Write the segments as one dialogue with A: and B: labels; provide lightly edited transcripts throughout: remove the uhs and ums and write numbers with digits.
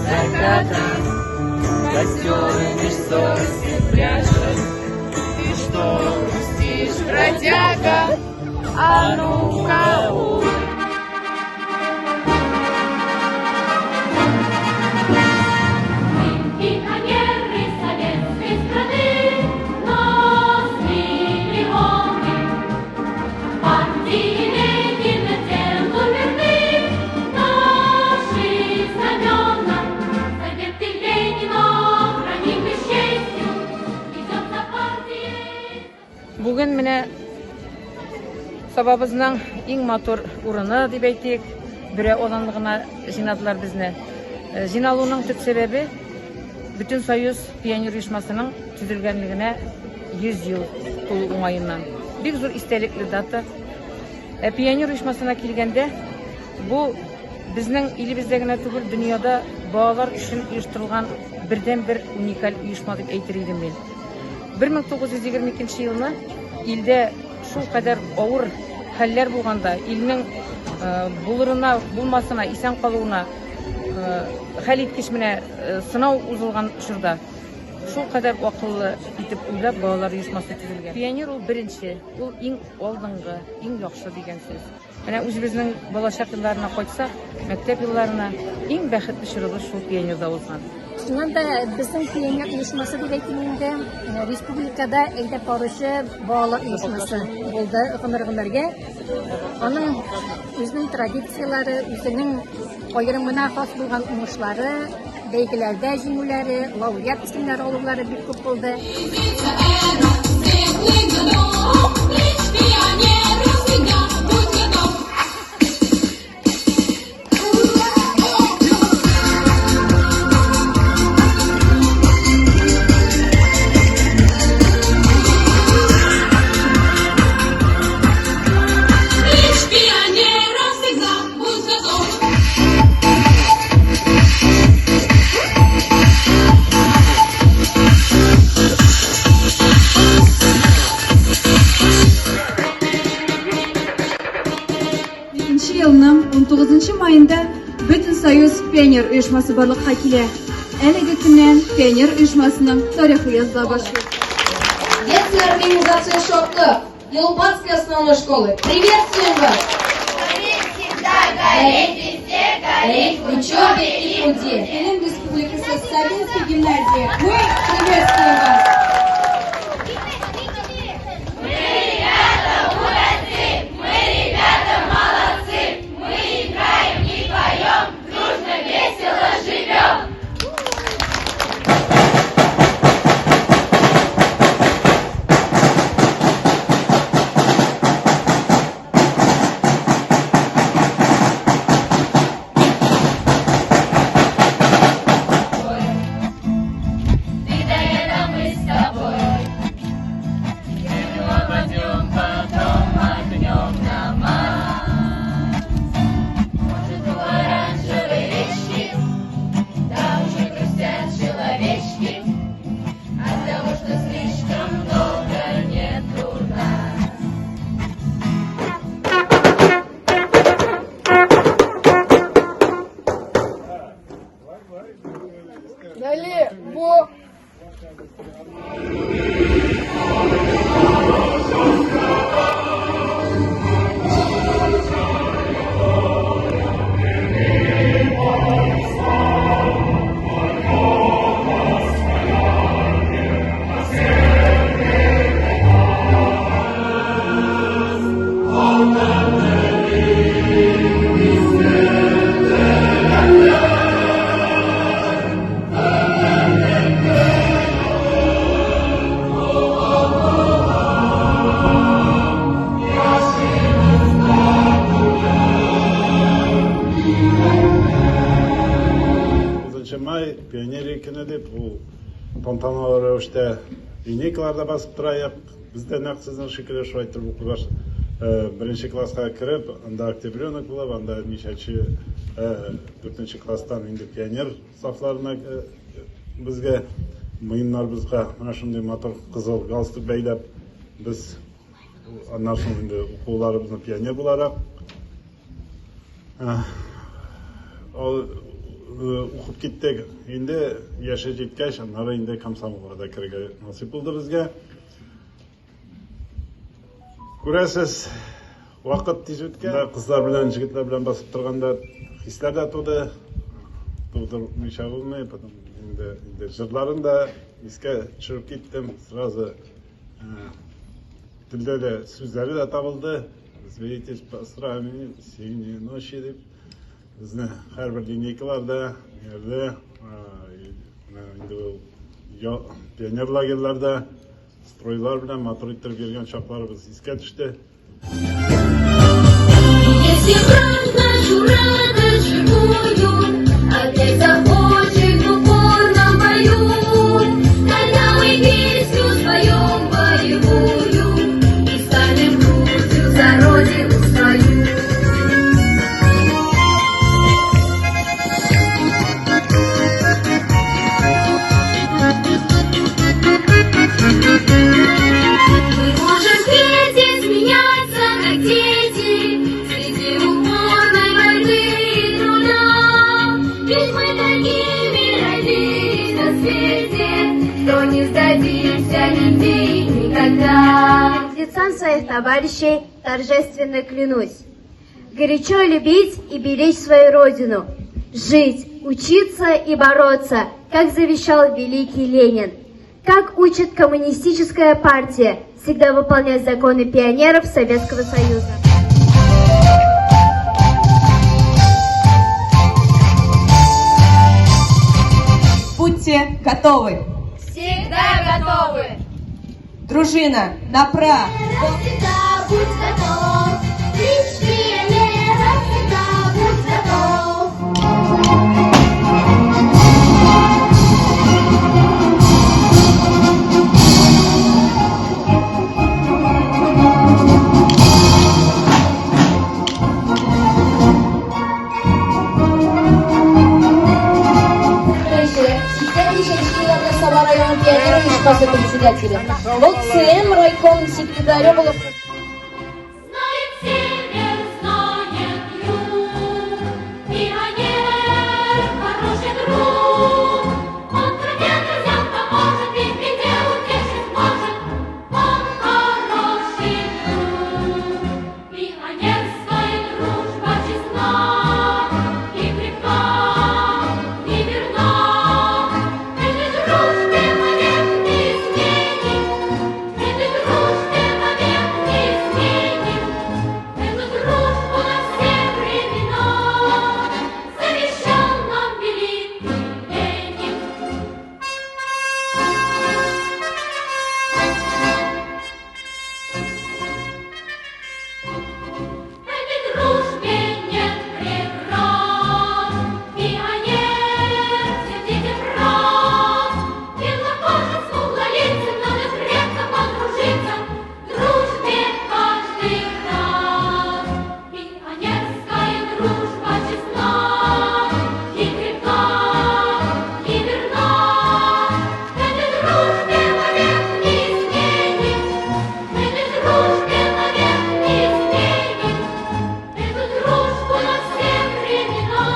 A: закатом, костер меж сосен пляшет. Ты что грустишь, бродяга? А ну-ка,
B: Bugün mine sababızdan en motor urunu dep aytayık. Bire olanlığına jinadılar bizne. Jinalunun tüp sebebi bütün Soyuz Pionir Uyuşmasının tüzülgenligine 100 yıl umayından. Bir zor istelikli data. Pionir Uyuşmasına kilgende bu bizning ilimizdagina tugul dünyada bağlar üçün uyuşturulgan birden bir unikal uyuşma dep aytırıydım ben. 1922 yılını ilde şu kadar ağır haller bulganda, ilinin buluruna, bulmasına, isen kalıuna, hal etkişmine sınav uzulgan şurada. Şu kadar akıllı itip uylap bağlar uyuşması tüzülgen. Pionir ol birinci, ol en oldunғы, en yaxşı degen söz. Mene özümüzün bolacak yıllarına koysak, mektep yıllarına en bәхетле çırılı şu pionirda olsan.
C: Şundan da bizim pionir uyuşması dilekliğinde Respublikada eydep barışı bağlı uyuşması oldu ıkınırgınlarga. Onun özünün tradisiyaları, özünün ayrımına has bulgan uğuşları, beygilerde jingulleri, laureat isimleri olurları bir köp oldu.
D: Yılının 19 mayında bütün Soyuz Pionir Uyuşması barlıkka kile. Eledikinden Pionir Uyuşmasının tarixi yazıla başlıyor.
E: Детская организация «Шорты» Елбатской основной школы. Приветствуем вас!
F: Гореть всегда, гореть везде, гореть в учебе и
E: Труде.
D: Элен Республикасы Савинской гимназии. Мы приветствуем вас!
F: Мы ребята молодцы, мы ребята молодцы, мы играем и поем, дружно, весело живем.
E: Далее, во!
G: May pioneri günü de bu tantanalı rövüşte lineyklarda basıp durayıp bizde naqsızın şükürler şu aytır bu kubaş birinci klasga kirip anda oktябрёнок bulab anda nişaçı 4. klasdan indi pioner saflarına bizge mıyımlar bizge mana şunday motor kızıl galstuk beylep biz andan soň indi okuwlarymyzyň pioner bularak оқып кеттік. Енді яшы жеткеш, анары енді комсомолға да кірге насип болды бізге. Көресіз, вақыт тез өткен. Қыздар білен, жігітлер білен басып тұрғанда хислер де туды. Тудырмыша болмай, потом енді жырларын да еске түсіріп кеттім. Сразу тілде де сөздері де табылды. Звейтесь по сравнению, синие ночи деп. Бізді әрбір линейкаларда, пионер лагерлерде стройлар білен матуриттер берген шақлары біз еске түсті.
F: Если брать нашу радость живую, опять захочет в упорном бою, тогда мы песню споем боевую и станем грудью за родину свою. Мы можем петь и смеяться, как дети, среди упорной борьбы и труда. Ведь мы такими родились на свете, что не сдадимся нигде и никогда.
H: Лицам своих товарищей торжественно клянусь горячо любить и беречь свою родину, жить, учиться и бороться, как завещал великий Ленин. Как учит коммунистическая партия, всегда выполнять законы пионеров Советского Союза.
I: Будьте готовы.
F: Всегда готовы.
I: Дружина, направо.
F: Всегда будь готов. Клич пионера, всегда будь готов.
E: Пионер uyushmasi председателя. Вот ЦМ райком секретаря было.
F: Знает север, знает юг, пионер, хороший друг. Он друзьям поможет, ведь в беде утешить может. Он хороший друг. Пионерская дружба честна и крепка, и верна. Этой дружбе вовек не изменим, этой дружбе вовек не изменим. Эту дружбу на все времена завещал нам великий Ленин. В этой дружбе нет преград, пионер, сердите брат. Белокожим, смуглолицым надо крепко подружиться, дружбе каждый рад. Пионерская дружба честна и крепка, и верна. Этой дружбе вовек не изменим, этой дружбе вовек не изменим. Эту дружбу на все времена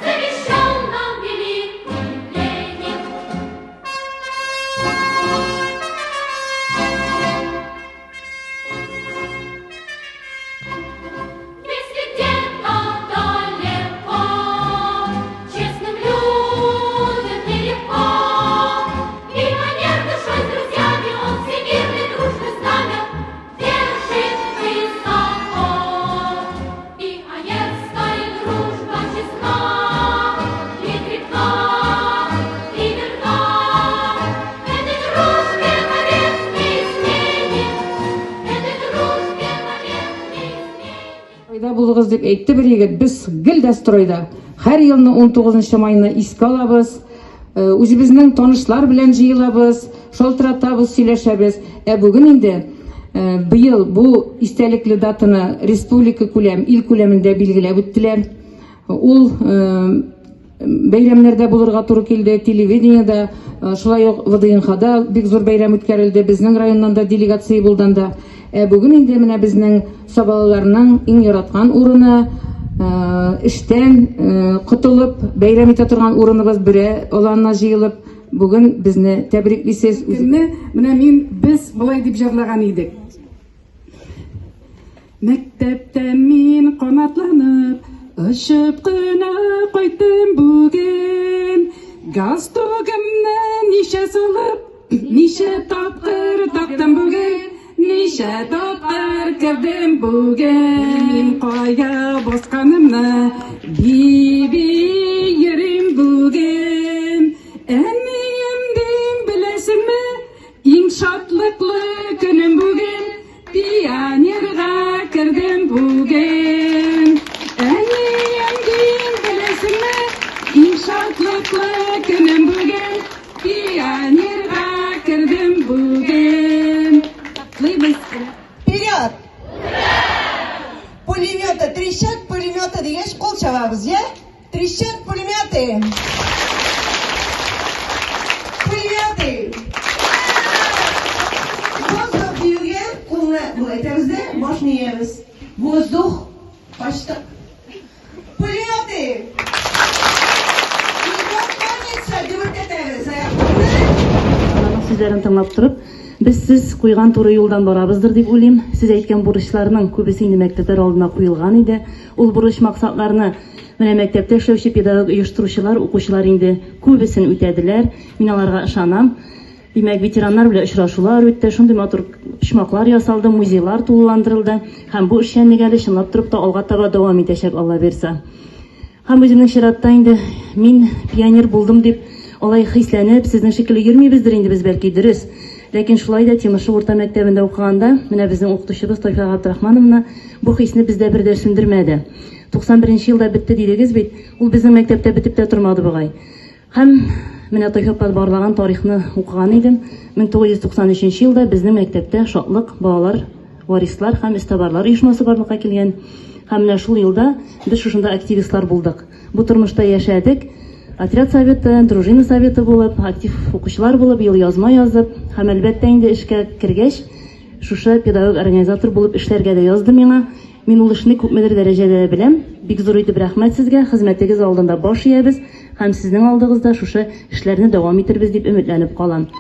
F: завещал нам великий Ленин. Если где-то далеко честным людям нелегко, пионер душой с друзьями, он всемирной дружбы знамя держит высоко. Пионерская дружба честна и крепка, и верна. Этой дружбе вовек не изменим, этой дружбе вовек не изменим.
B: Стройда булыгыз деп әйтте бер егет. Без гел дә стройда. Һәр елны 19 майны искә алабыз. Үзебезнең танышлар белән җыелабыз, шалтыратабыз, сөйләшәбез. Бүген инде быел бу истәлекле датаны республика күләм, ил күләмендә билгеләп үттеләр. Ул бәйрәмнәрдә булырга туры килде, телевидениедә, шулай ук ВДНХда бик зур бәйрәм үткәрелде, безнең районнан да делегация булганда. Бүген инде менә безнең сабаларның иң яраткан урыны эштән котылып бәйрәм итә торган урыныбыз бүре аланна җыелып бүген безне тәбриклисез.
J: Менә без болай дип җырлаган идек. Мәктәптә мин канатланып, очып кына кайттым бүген. Галстугымны ничә салып, ничә тапкыр таптым бүген. Ничә тапкыр кердем бүген. Мин кая басканымны биби йөрим бүген. Әнием дим беләсеңме, иң шатлыклы көнем бүген. Пионерга кердем бүген. Әнием дим беләсеңме, иң шатлыклы көнем бүген. Пионерга кердем бүген.
I: Вперед! Пулеметы трещат, пулеметы дегеш кол чабабыз, я? Трещат пулеметы. Пулеметы. Воздух диюге, кулны булайтабыз да, башны иябыз. Воздух, башты. Пулеметы.
B: Сүзләрен тыңлап торып, без сез куйган туры юлдан барабыздыр дип уйлыйм. Сез әйткән бурычларның күбесе инде мәктәпләр алдына куелган иде. Ул бурыч максатларны менә мәктәптә эшләүче педагог оештыручылар, укучылар инде күбесен үтәделәр. Мин аларга ышанам. Димәк, ветераннар белән очрашулар үтте, шундый матур почмаклар ясалды, музейлар тулыландырылды. Һәм бу эшчәнлек әле чынлап торып та алга таба дәвам итәчәк, Алла бирсә. Һәм үземнең чиратта инде мин пионер булдым дип алай хисләнеп, сезнең шикелле йөрмибездер инде без бәлки дөрес. Ләкин шулай да Тимоши урта мәктәбендә укыганда, менә безнең укытучыбыз Тайфа Габдрахмановна бу хисне бездә бер дә сүндермәде. 91 елда бетте дидегез бит, ул безнең мәктәптә бетеп тә тормады бугай. Һәм менә Тайфа барлыган тарихны укыган идем. 1993 елда безнең мәктәптә шатлык балалар, варислар һәм истабарлар оешмасы барлыкка килгән. Һәм менә шул елда без шушында активистлар булдык. Бу тормышта яшәдек. Отряд советы, дружина советы булып, актив укучылар булып, ел язма язып, һәм әлбәттә инде эшкә кергәч, шушы педагог организатор булып эшләргә дә яздым миңа. Мин ул эшне күпмедер дәрәҗәдә беләм. Бик зур итеп рәхмәт сезгә, хезмәтегез алдында баш иябез һәм сезнең алдыгызда шушы эшләрне дәвам итербез дип өметләнеп калам.